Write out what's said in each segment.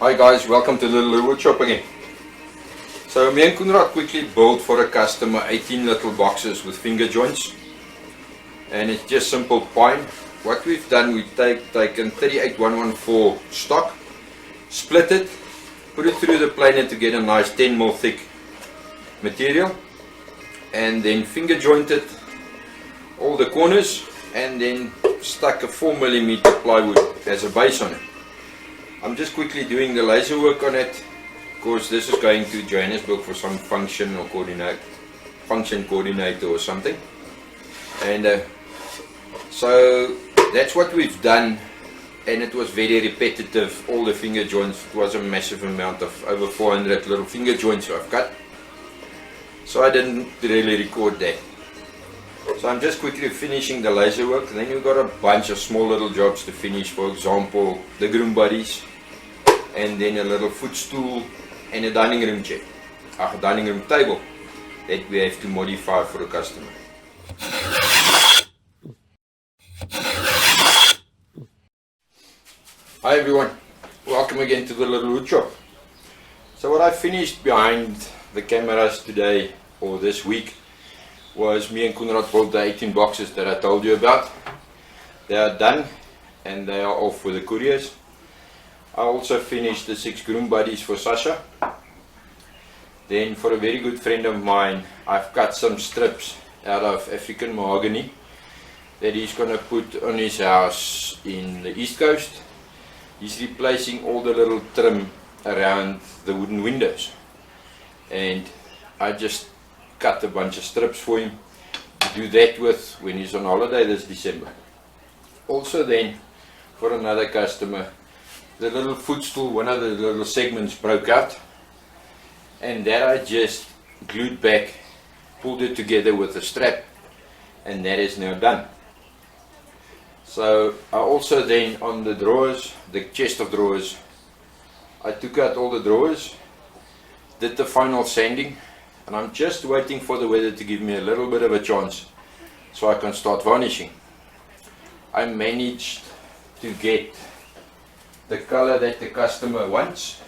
Hi guys, welcome to the little woodshop again. So me and Kunrad quickly built for a customer 18 little boxes with finger joints, and it's just simple pine. What we've done, we've taken 38114 stock, split it, put it through the planer to get a nice 10mm thick material, and then finger jointed all the corners, and then stuck a 4mm plywood as a base on it. I'm just quickly doing the laser work on it, because this is going to Johannesburg for some function or coordinator or something. And so that's what we've done, and it was very repetitive. All the finger joints, it was a massive amount of over 400 little finger joints I've cut, so I didn't really record that. So I'm just quickly finishing the laser work. Then we've got a bunch of small little jobs to finish, for example the groom bodies, and then a little footstool and a dining room chair, a dining room table that we have to modify for a customer. Hi everyone, welcome again to the little wood shop. So what I finished behind the cameras today, or this week, was me and Kunrad built the 18 boxes that I told you about. They are done and they are off for the couriers. I also finished the 6 groom buddies for Sasha. Then for a very good friend of mine, I've cut some strips out of African mahogany that he's going to put on his house in the East Coast. He's replacing all the little trim around the wooden windows, and I just cut a bunch of strips for him to do that with when he's on holiday this December. Also then, for another customer, the little footstool, one of the little segments broke out, and that I just glued back, pulled it together with a strap, and that is now done. So I also then, on the drawers, the chest of drawers, I took out all the drawers, did the final sanding, and I'm just waiting for the weather to give me a little bit of a chance so I can start varnishing. I managed to get the color that the customer wants.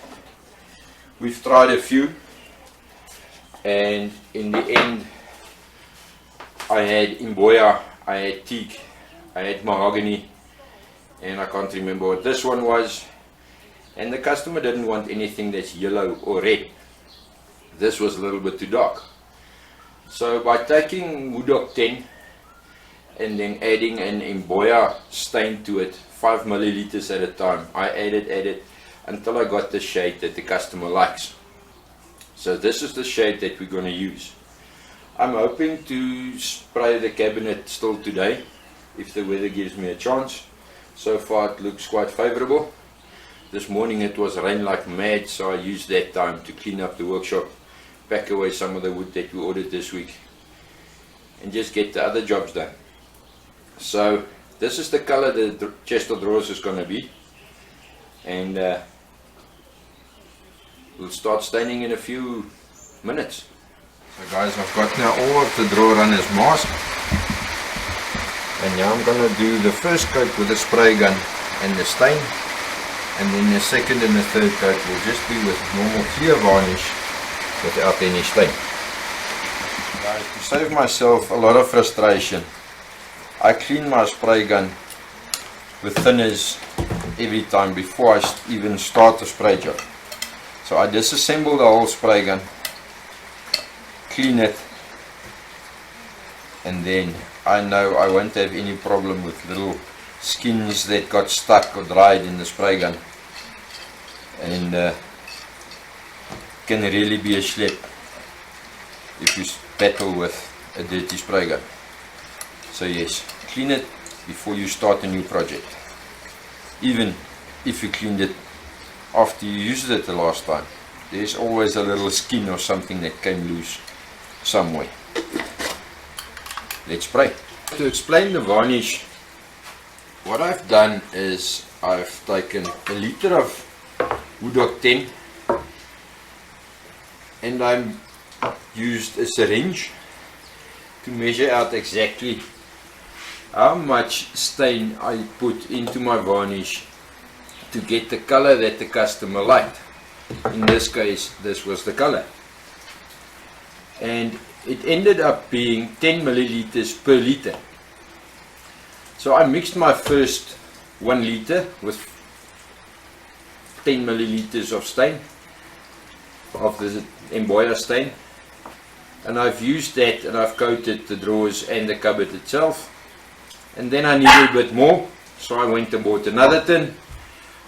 We've tried a few, and in the end I had imboya, I had teak, I had mahogany, and I can't remember what this one was, and the customer didn't want anything that's yellow or red. This was a little bit too dark. So by taking Woodok 10 and then adding an imboya stain to it, 5 milliliters at a time, I added until I got the shade that the customer likes. So this is the shade that we're going to use. I'm hoping to spray the cabinet still today, if the weather gives me a chance. So far it looks quite favorable. This morning it was rain like mad, so I used that time to clean up the workshop, pack away some of the wood that we ordered this week, and just get the other jobs done. So this is the color the chest of drawers is going to be, and we'll start staining in a few minutes. So guys, I've got now all of the drawer runners masked, and now I'm going to do the first coat with the spray gun and the stain, and then the second and the third coat will just be with normal clear varnish without any stain. Guys, to save myself a lot of frustration, I clean my spray gun with thinners every time before I even start the spray job. So I disassemble the whole spray gun, clean it, and then I know I won't have any problem with little skins that got stuck or dried in the spray gun, and can really be a schlep if you battle with a dirty spray gun. So yes, clean it before you start a new project. Even if you cleaned it after you used it the last time, there's always a little skin or something that came loose somewhere. Let's spray. To explain the varnish, what I've done is I've taken a liter of Woodok 10 and I used a syringe to measure out exactly how much stain I put into my varnish to get the color that the customer liked. In this case, this was the color. And it ended up being 10 milliliters per liter. So I mixed my first 1 liter with 10 milliliters of stain, of the emboyer stain, and I've used that and I've coated the drawers and the cupboard itself. And then I needed a bit more, so I went and bought another tin,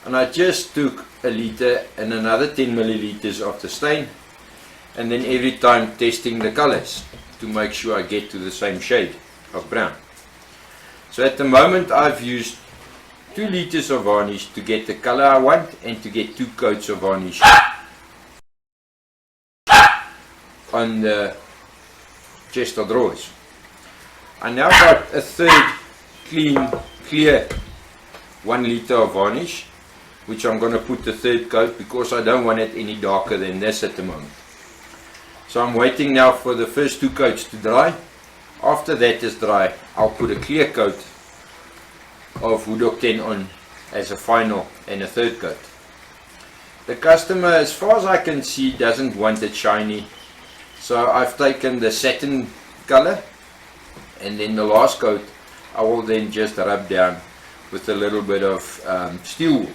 and I just took a liter and another 10 milliliters of the stain, and then every time testing the colors to make sure I get to the same shade of brown. So at the moment I've used 2 liters of varnish to get the color I want and to get 2 coats of varnish on the chest of drawers. I now got a third clean, clear 1 liter of varnish, which I'm going to put the third coat because I don't want it any darker than this at the moment. So I'm waiting now for the first 2 coats to dry. After that is dry, I'll put a clear coat of Woodok 10 on as a final and a third coat. The customer, as far as I can see, doesn't want it shiny, so I've taken the satin color, and then the last coat I will then just rub down with a little bit of steel wool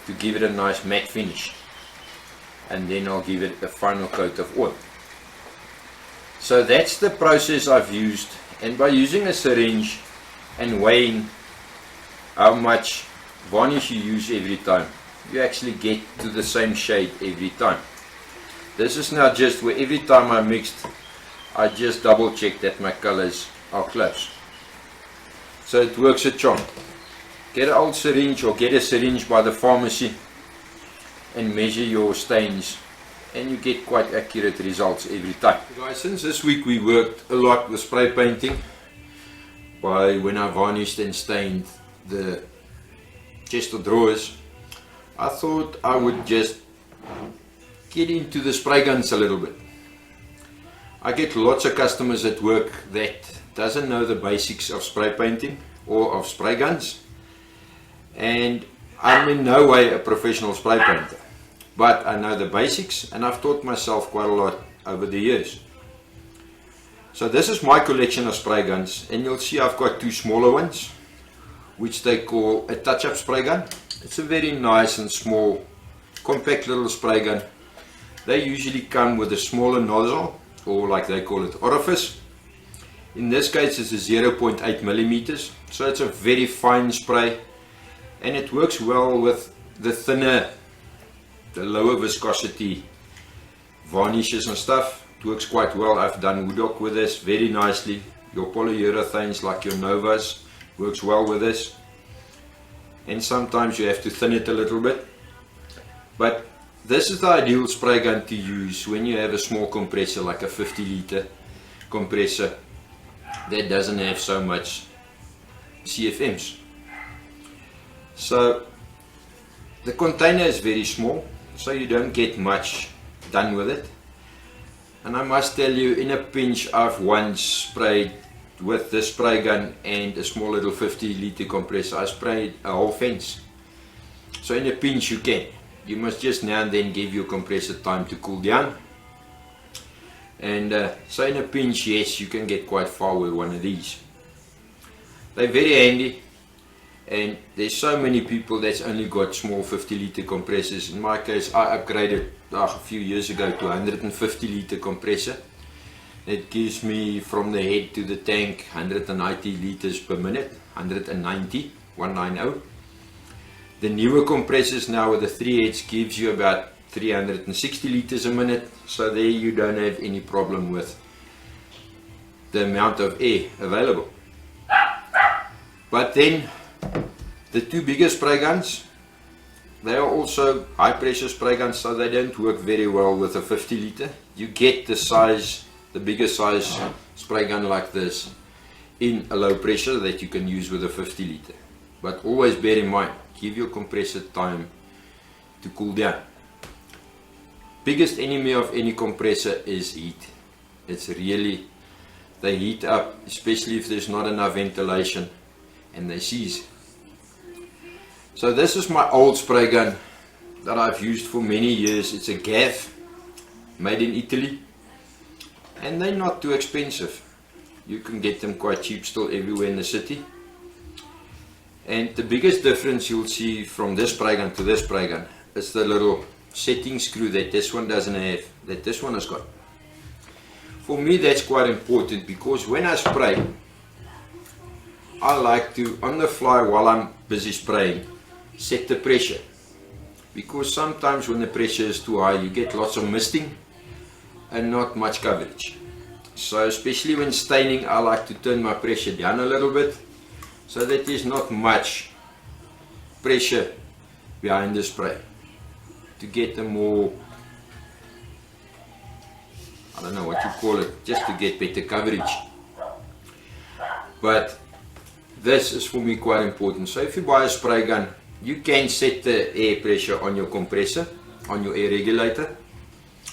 to give it a nice matte finish, and then I'll give it a final coat of oil. So that's the process I've used, and by using a syringe and weighing how much varnish you use every time, you actually get to the same shade every time. This is now just where every time I mixed, I just double check that my colors are close. So it works a charm. Get an old syringe or get a syringe by the pharmacy and measure your stains, and you get quite accurate results every time. Guys, since this week we worked a lot with spray painting, when I varnished and stained the chest of drawers, I thought I would just get into the spray guns a little bit. I get lots of customers at work that doesn't know the basics of spray painting or of spray guns, and I'm in no way a professional spray painter, but I know the basics and I've taught myself quite a lot over the years. So this is my collection of spray guns, and you'll see I've got 2 smaller ones which they call a touch-up spray gun. It's a very nice and small, compact little spray gun. They usually come with a smaller nozzle, or like they call it, orifice. In this case it's a 0.8 millimeters, so it's a very fine spray, and it works well with the thinner, the lower viscosity varnishes and stuff. It works quite well. I've done Woodok with this very nicely. Your polyurethanes like your Novas works well with this, and sometimes you have to thin it a little bit, but this is the ideal spray gun to use when you have a small compressor like a 50 liter compressor that doesn't have so much CFMs. So the container is very small, so you don't get much done with it, and I must tell you, in a pinch I've once sprayed with the spray gun and a small little 50 liter compressor. I sprayed a whole fence. So in a pinch you can. You must just now and then give your compressor time to cool down, and so in a pinch, yes, you can get quite far with one of these. They're very handy, and there's so many people that's only got small 50 liter compressors. In my case, I upgraded a few years ago to 150 liter compressor. It gives me from the head to the tank 190 liters per minute, 190. The newer compressors now with the 3 heads gives you about 360 liters a minute, so there you don't have any problem with the amount of air available. But then the 2 bigger spray guns, they are also high pressure spray guns, so they don't work very well with a 50 liter. You get the size, the bigger size spray gun like this in a low pressure that you can use with a 50 liter. But always bear in mind, give your compressor time to cool down. Biggest enemy of any compressor is heat. It's really, they heat up, especially if there's not enough ventilation, and they seize. So this is my old spray gun that I've used for many years. It's a Gav, made in Italy, and they're not too expensive. You can get them quite cheap still everywhere in the city. And the biggest difference you'll see from this spray gun to this spray gun is the little setting screw that this one doesn't have, that this one has got. For me that's quite important, because when I spray, I like to, on the fly while I'm busy spraying, set the pressure. Because sometimes when the pressure is too high you get lots of misting and not much coverage. So especially when staining, I like to turn my pressure down a little bit, so that there's not much pressure behind the spray, to get a more, I don't know what you call it, just to get better coverage. But this is for me quite important. So if you buy a spray gun, you can set the air pressure on your compressor, on your air regulator,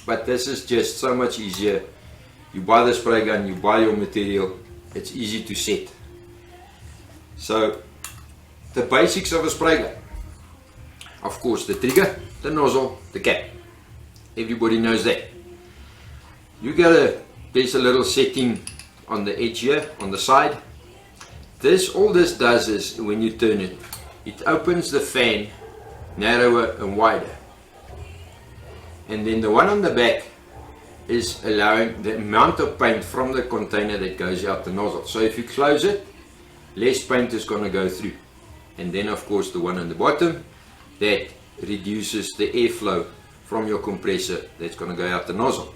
but this is just so much easier. You buy the spray gun, you buy your material, it's easy to set. So the basics of a spray gun: of course the trigger, the nozzle, the cap. Everybody knows that. There's a little setting on the edge here, on the side. All this does is, when you turn it, it opens the fan narrower and wider. And then the one on the back is allowing the amount of paint from the container that goes out the nozzle. So if you close it, less paint is going to go through. And then of course the one on the bottom, that reduces the airflow from your compressor that's going to go out the nozzle.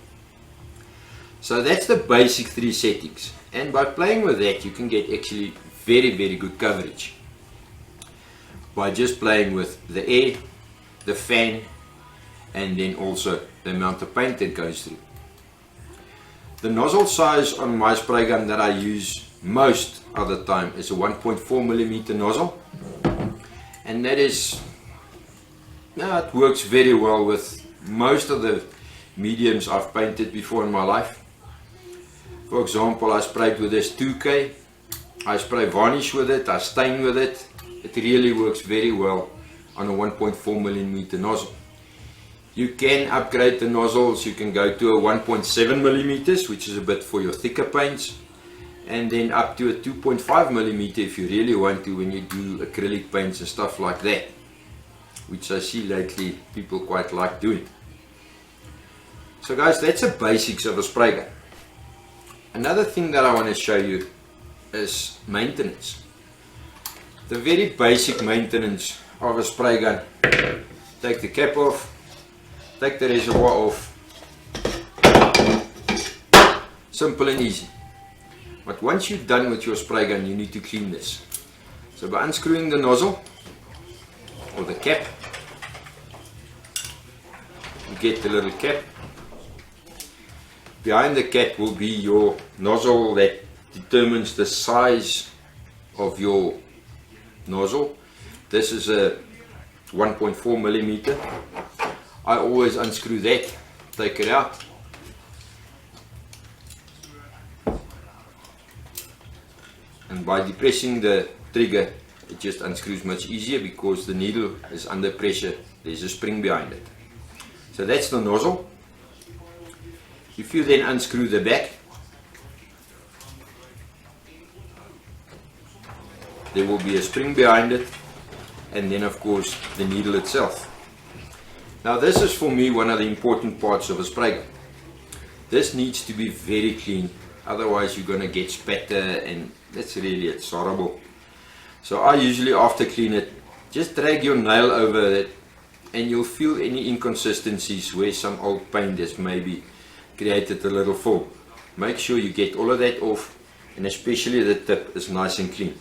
So that's the basic three settings, and by playing with that you can get actually very good coverage by just playing with the air, the fan, and then also the amount of paint that goes through. The nozzle size on my spray gun that I use most of the time is a 1.4mm nozzle, and that is, it works very well with most of the mediums I've painted before in my life. For example, I sprayed with this 2K, I spray varnish with it, I stain with it. It really works very well on a 1.4mm nozzle. You can upgrade the nozzles, you can go to a 1.7mm, which is a bit for your thicker paints, and then up to a 2.5mm if you really want to, when you do acrylic paints and stuff like that, which I see lately people quite like doing. So guys, that's the basics of a spray gun. Another thing that I want to show you is maintenance. The very basic maintenance of a spray gun: take the cap off, take the reservoir off. Simple and easy. But once you're done with your spray gun, you need to clean this. So by unscrewing the nozzle or the cap, you get the little cap. Behind the cap will be your nozzle that determines the size of your nozzle. This is a 1.4mm. I always unscrew that, take it out, and by depressing the trigger it just unscrews much easier, because the needle is under pressure, there's a spring behind it. So that's the nozzle. If you then unscrew the back, there will be a spring behind it, and then of course the needle itself. Now this is for me one of the important parts of a spray gun. This needs to be very clean, otherwise you're going to get spatter, and it's horrible. So I usually, after clean it, just drag your nail over it, and you'll feel any inconsistencies where some old paint has maybe created a little film. Make sure you get all of that off, and especially the tip is nice and clean,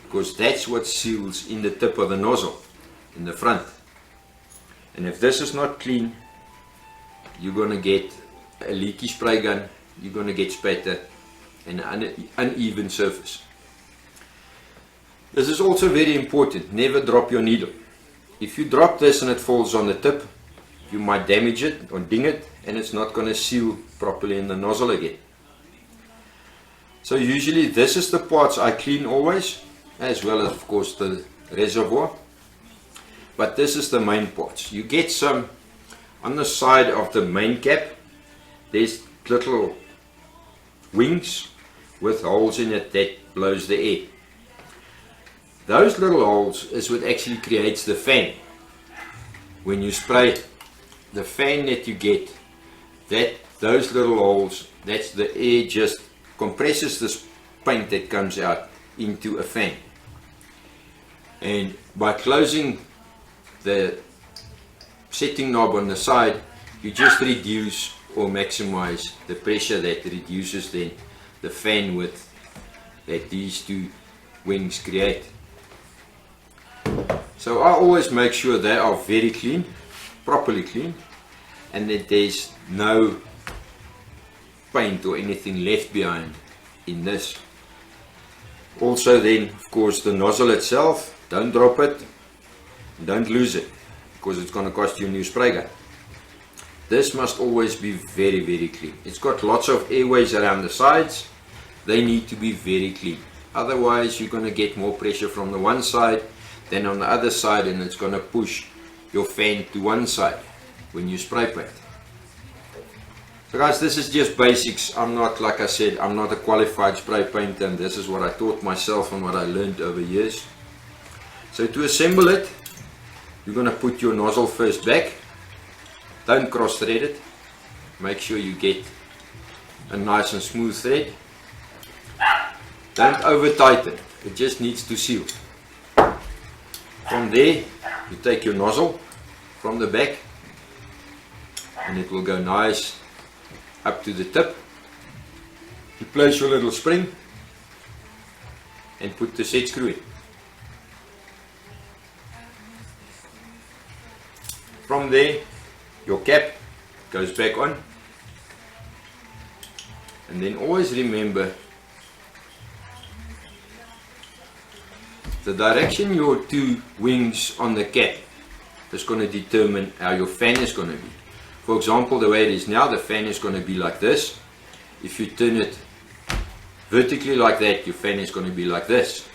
because that's what seals in the tip of the nozzle in the front. And if this is not clean, you're going to get a leaky spray gun, you're going to get spatter and an uneven surface. This is also very important: never drop your needle. If you drop this and it falls on the tip, you might damage it or ding it, and it's not going to seal properly in the nozzle again. So usually this is the parts I clean always, as well as of course the reservoir. but this is the main parts. You get some on the side of the main cap. There's little wings with holes in it that blows the air. Those little holes is what actually creates the fan. When you spray, the fan that you get, those little holes, that's the air just compresses this paint that comes out into a fan. And by closing the setting knob on the side, you just reduce or maximize the pressure that reduces then the fan width that these two wings create. So I always make sure they are very clean, properly clean, and that there's no paint or anything left behind in this. Also then, of course, the nozzle itself, don't drop it, don't lose it, because it's going to cost you a new spray gun. This must always be very, very clean. It's got lots of airways around the sides. They need to be very clean. Otherwise you're going to get more pressure from the one side than on the other side, and it's going to push your fan to one side when you spray paint. So guys, this is just basics. I'm not, like I said, I'm not a qualified spray painter, and this is what I taught myself and what I learned over years. So to assemble it, you're going to put your nozzle first back. Don't cross thread it. Make sure you get a nice and smooth thread. Don't over tighten, it just needs to seal. From there, you take your nozzle from the back, and it will go nice up to the tip. You place your little spring and put the set screw in. From there, your cap goes back on, and then always remember the direction your two wings on the cap is going to determine how your fan is going to be. For example, the way it is now, the fan is going to be like this. If you turn it vertically like that, your fan is going to be like this.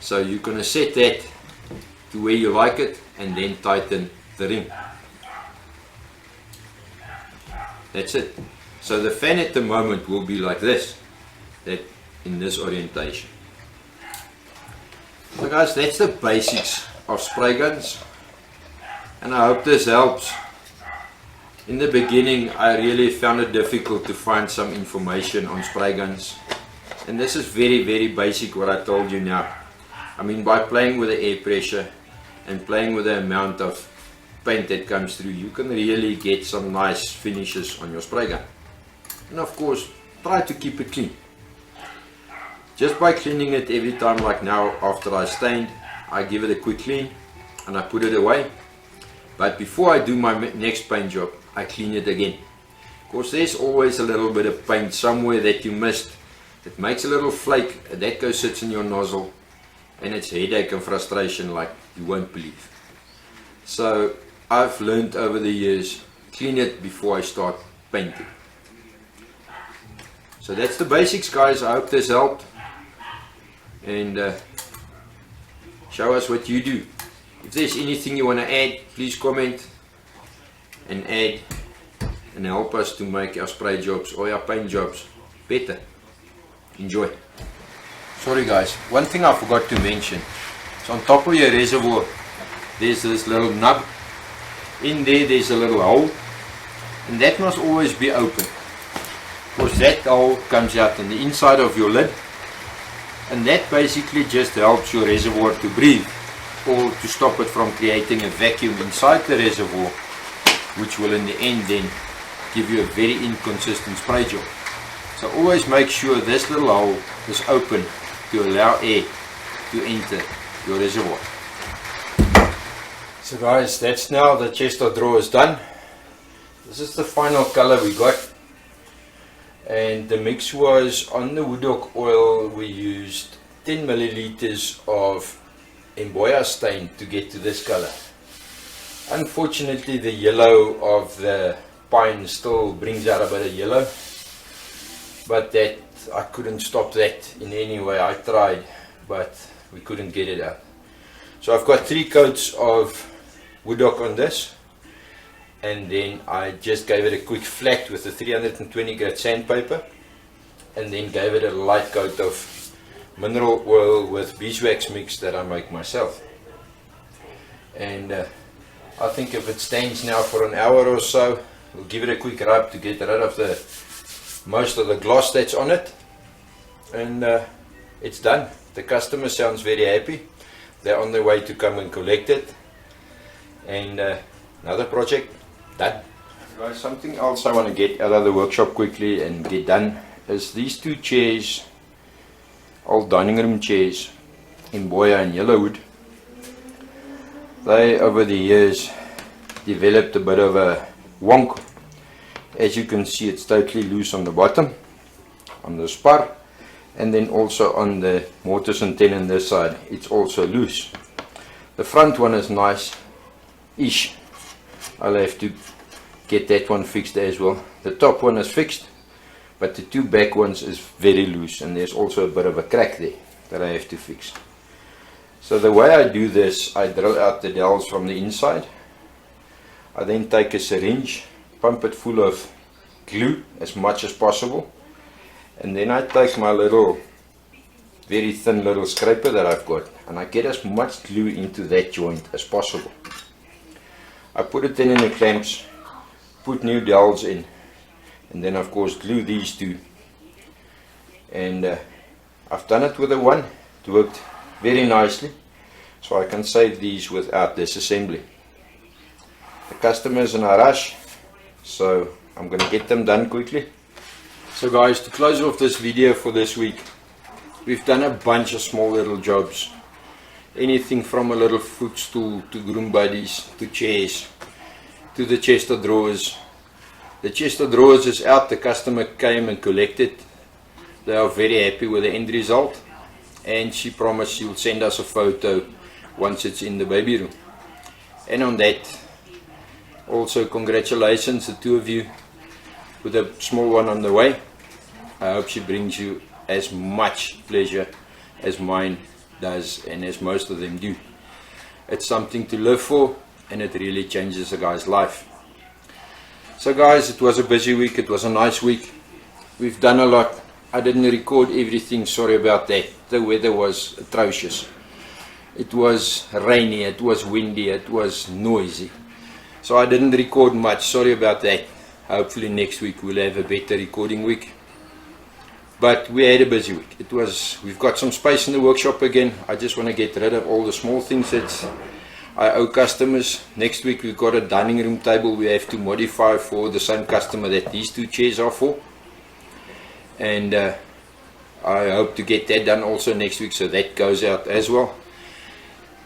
So you're going to set that to where you like it, and then tighten the ring. That's it. So the fan at the moment will be like this, that in this orientation. So guys, that's the basics of spray guns, and I hope this helps. In the beginning I really found it difficult to find some information on spray guns, and this is very, very basic what I told you now. I mean, by playing with the air pressure and playing with the amount of paint that comes through, you can really get some nice finishes on your spray gun. And of course, try to keep it clean. Just by cleaning it every time, like now after I stained, I give it a quick clean and I put it away. But before I do my next paint job, I clean it again. Because there's always a little bit of paint somewhere that you missed. It makes a little flake, that goes sits in your nozzle, and it's headache and frustration like you won't believe. So I've learned over the years, clean it before I start painting. So that's the basics, guys. I hope this helped, and show us what you do. If there's anything you want to add, please comment and add, and help us to make our spray jobs or our paint jobs better. Enjoy. Sorry guys, one thing I forgot to mention. So on top of your reservoir, there's this little nub. In there, there's a little hole, and that must always be open, because that hole comes out on the inside of your lid, and that basically just helps your reservoir to breathe, or to stop it from creating a vacuum inside the reservoir, which will in the end then give you a very inconsistent spray job. So always make sure this little hole is open to allow air to enter your reservoir. So guys, that's now the chest of drawers done. This is the final color we got, and the mix was on the wood oak oil. We used 10 milliliters of Emboya stain to get to this color. Unfortunately, the yellow of the pine still brings out a bit of yellow, but that I couldn't stop that in any way. I tried, but we couldn't get it out. So I've got 3 coats of woodlock on this, and then I just gave it a quick flat with the 320 grit sandpaper, and then gave it a light coat of mineral oil with beeswax mix that I make myself. And I think if it stands now for an hour or so, we'll give it a quick rub to get rid of the most of the gloss that's on it, and it's done. The customer sounds very happy. They're on their way to come and collect it, and another project done. Guys, something else I want to get out of the workshop quickly and get done is these 2 chairs, old dining room chairs in boya and yellow wood. They over the years developed a bit of a wonk. As you can see, it's totally loose on the bottom, on the spar, and then also on the mortise and tenon this side, it's also loose. The front one is nice-ish. I'll have to get that one fixed as well. The top one is fixed, but the 2 back ones is very loose, and there's also a bit of a crack there that I have to fix. So the way I do this, I drill out the dowels from the inside. I then take a syringe, pump it full of glue as much as possible, and then I take my little very thin little scraper that I've got, and I get as much glue into that joint as possible. I put it in the clamps, put new dowels in, and then of course glue these 2, and I've done it with the one. It worked very nicely, so I can save these without disassembly. The customer's in a rush, so I'm going to get them done quickly. So guys, to close off this video for this week, we've done a bunch of small little jobs. Anything from a little footstool to groom buddies to chairs to the chest of drawers. The chest of drawers is out. The customer came and collected. They are very happy with the end result, and she promised she'll send us a photo once it's in the baby room. And on that, also congratulations, the 2 of you, with a small one on the way. I hope she brings you as much pleasure as mine does, and as most of them do. It's something to live for, and it really changes a guy's life. So guys, it was a busy week. It was a nice week. We've done a lot. I didn't record everything, sorry about that. The weather was atrocious. It was rainy, it was windy, it was noisy. So I didn't record much, sorry about that. Hopefully next week we'll have a better recording week. But we had a busy week. We've got some space in the workshop again. I just want to get rid of all the small things that I owe customers. Next week we've got a dining room table we have to modify for the same customer that these 2 chairs are for. And I hope to get that done also next week, so that goes out as well.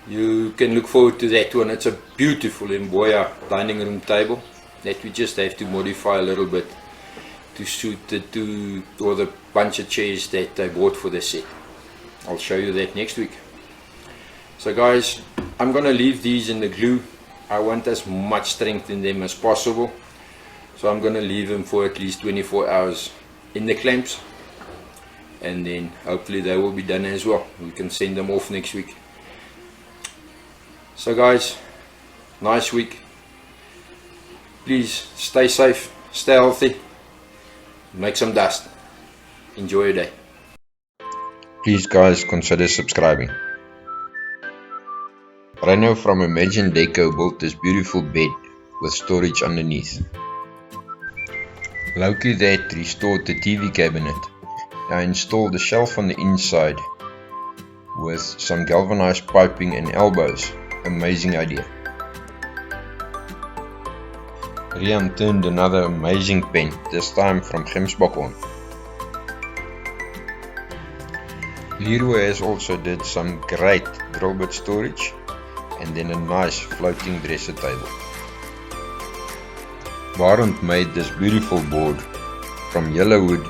You can look forward to that one. It's a beautiful Mboya dining room table that we just have to modify a little bit to suit the 2 or the bunch of chairs that I bought for the set. I'll show you that next week. So guys, I'm going to leave these in the glue. I want as much strength in them as possible, so I'm going to leave them for at least 24 hours in the clamps, and then hopefully they will be done as well. We can send them off next week. So guys, nice week. Please stay safe, stay healthy, make some dust. Enjoy your day. Please guys, consider subscribing. Reno from Imagine Deco built this beautiful bed with storage underneath. Loki that restored the TV cabinet. I installed a shelf on the inside with some galvanized piping and elbows. Amazing idea. Rian turned another amazing pen, this time from Gemsbakon. Leroy has also did some great drill bit storage, and then a nice floating dresser table. Barend made this beautiful board from yellow wood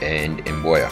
and Mboya.